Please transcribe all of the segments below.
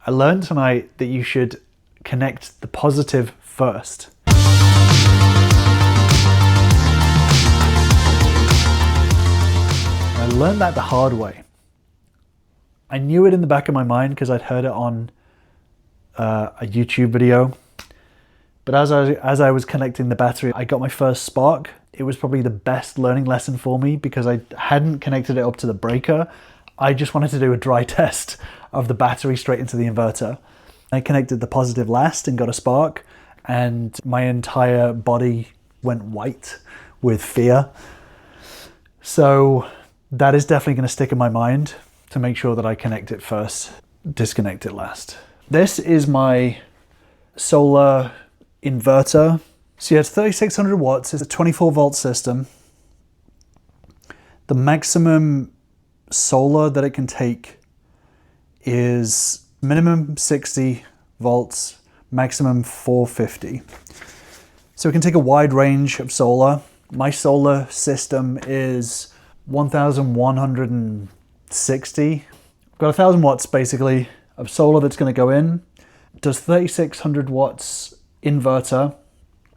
I learned tonight that you should connect the positive first. I learned that the hard way. I knew it in the back of my mind because I'd heard it on a YouTube video. But as I was connecting the battery, I got my first spark. It was probably the best learning lesson for me because I hadn't connected it up to the breaker. I just wanted to do a dry test of the battery straight into the inverter. I connected the positive last and got a spark, and my entire body went white with fear. So that is definitely going to stick in my mind to make sure that I connect it first, disconnect it last. This is my solar inverter. So yeah, it's 3600 watts. It's a 24 volt system. The maximum solar that it can take is minimum 60 volts, maximum 450. So it can take a wide range of solar. My solar system is 1160. I've got 1000 watts basically of solar that's going to go in. It does 3600 watts inverter.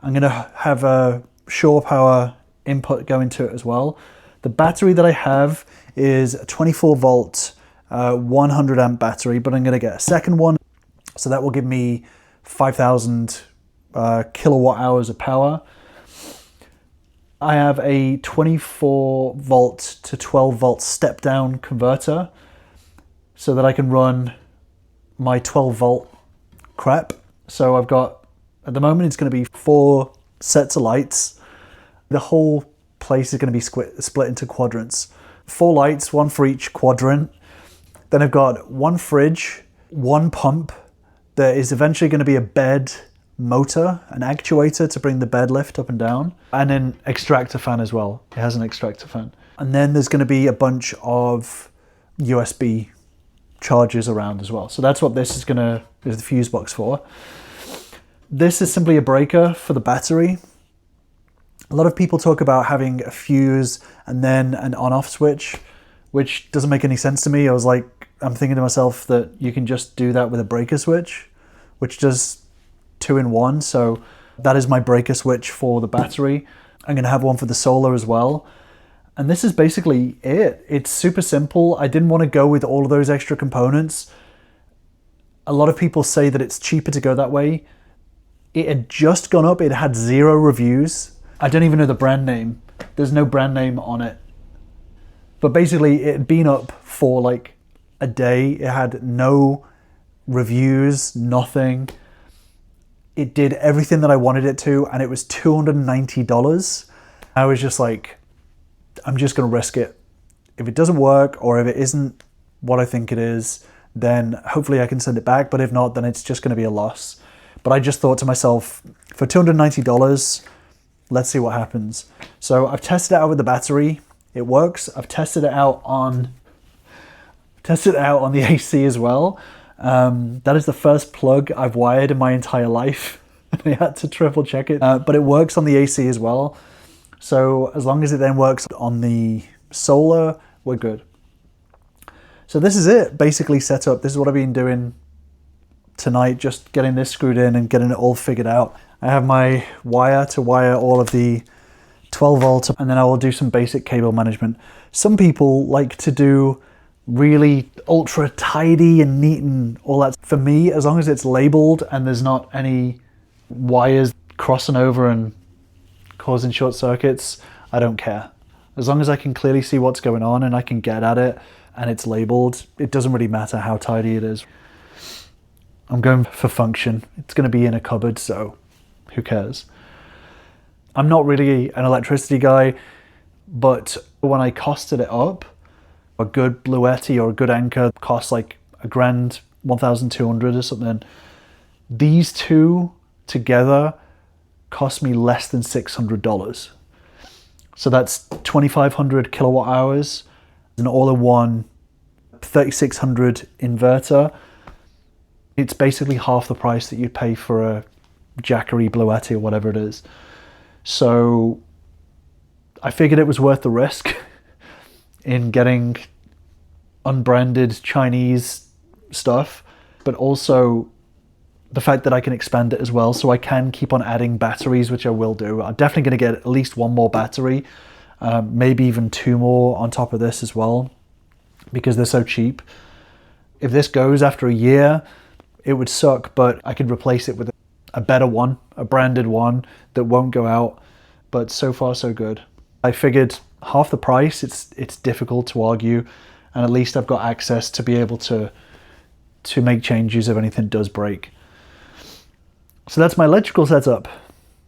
I'm going to have a shore power input go into it as well. The battery that I have is a 24 volt 100 amp battery, but I'm going to get a second one. So that will give me 5,000 kilowatt hours of power. I have a 24 volt to 12 volt step down converter so that I can run my 12 volt crap. So I've got, at the moment it's going to be 4 sets of lights. The whole place is going to be split into quadrants. 4 lights, 1 for each quadrant. Then I've got 1 fridge, 1 pump. There is eventually going to be a bed motor, an actuator to bring the bed lift up and down, and an extractor fan as well. It has an extractor fan. And then there's going to be a bunch of USB chargers around as well. So that's what this is the fuse box for. This is simply a breaker for the battery. A lot of people talk about having a fuse and then an on-off switch, which doesn't make any sense to me. I'm thinking to myself that you can just do that with a breaker switch, which does 2 in 1. So that is my breaker switch for the battery. I'm going to have one for the solar as well. And this is basically it. It's super simple. I didn't want to go with all of those extra components. A lot of people say that it's cheaper to go that way. It had just gone up. It had 0 reviews. I don't even know the brand name. There's no brand name on it. But basically it had been up for like a day. It had no reviews, nothing. It did everything that I wanted it to, and it was $290. I was just like, I'm just gonna risk it. If it doesn't work, or if it isn't what I think it is, then hopefully I can send it back. But if not, then it's just gonna be a loss. But I just thought to myself, for $290, let's see what happens. So I've tested it out with the battery. It works. I've tested it out on the AC as well. That is the first plug I've wired in my entire life. I had to triple check it, but it works on the AC as well. So as long as it then works on the solar, we're good. So this is it, basically set up. This is what I've been doing tonight, just getting this screwed in and getting it all figured out. I have my wire to wire all of the 12 volt, and then I will do some basic cable management. Some people like to do really ultra tidy and neat and all that. For me, as long as it's labeled and there's not any wires crossing over and causing short circuits, I don't care. As long as I can clearly see what's going on and I can get at it and it's labeled, it doesn't really matter how tidy it is. I'm going for function. It's going to be in a cupboard, so who cares? I'm not really an electricity guy, but when I costed it up, a good Bluetti or a good Anchor costs like $1,000, 1,200 or something. These two together cost me less than $600. So that's 2,500 kilowatt hours, an all-in-one 3,600 inverter. It's basically half the price that you'd pay for a Jackery Bluetti or whatever it is. So I figured it was worth the risk in getting unbranded Chinese stuff. but also the fact that I can expand it as well, so I can keep on adding batteries, which I will do. I'm definitely going to get at least one more battery, maybe even 2 more on top of this as well, because they're so cheap. If this goes after a year, it would suck, but I could replace it with a better one, a branded one that won't go out. But so far so good. I figured half the price, it's difficult to argue, and at least I've got access to be able to make changes if anything does break. So that's my electrical setup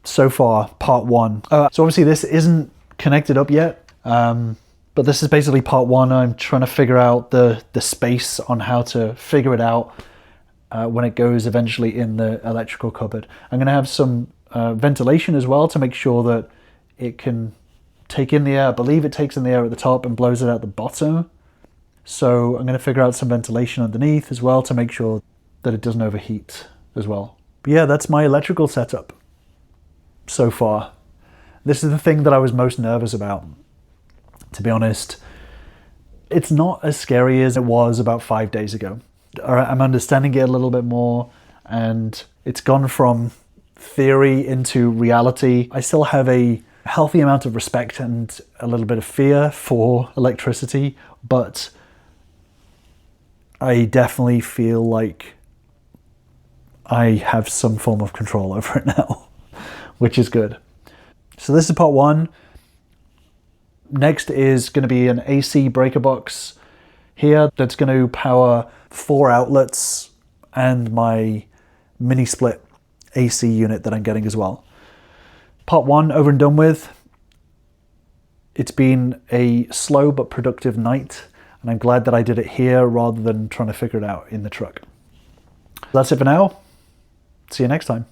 so far, part 1. So obviously this isn't connected up yet, but this is basically part 1. I'm trying to figure out the space on how to figure it out when it goes eventually in the electrical cupboard. I'm going to have some ventilation as well to make sure that it can take in the air. I believe it takes in the air at the top and blows it out the bottom. So I'm going to figure out some ventilation underneath as well to make sure that it doesn't overheat as well. But yeah, that's my electrical setup so far. This is the thing that I was most nervous about, to be honest. It's not as scary as it was about 5 days ago. I'm understanding it a little bit more, and it's gone from theory into reality. I still have a healthy amount of respect and a little bit of fear for electricity, but I definitely feel like I have some form of control over it now, which is good. So this is part 1. Next is going to be an AC breaker box here that's going to power 4 outlets and my mini split AC unit that I'm getting as well. Part 1 over and done with. It's been a slow but productive night, and I'm glad that I did it here rather than trying to figure it out in the truck. That's it for now. See you next time.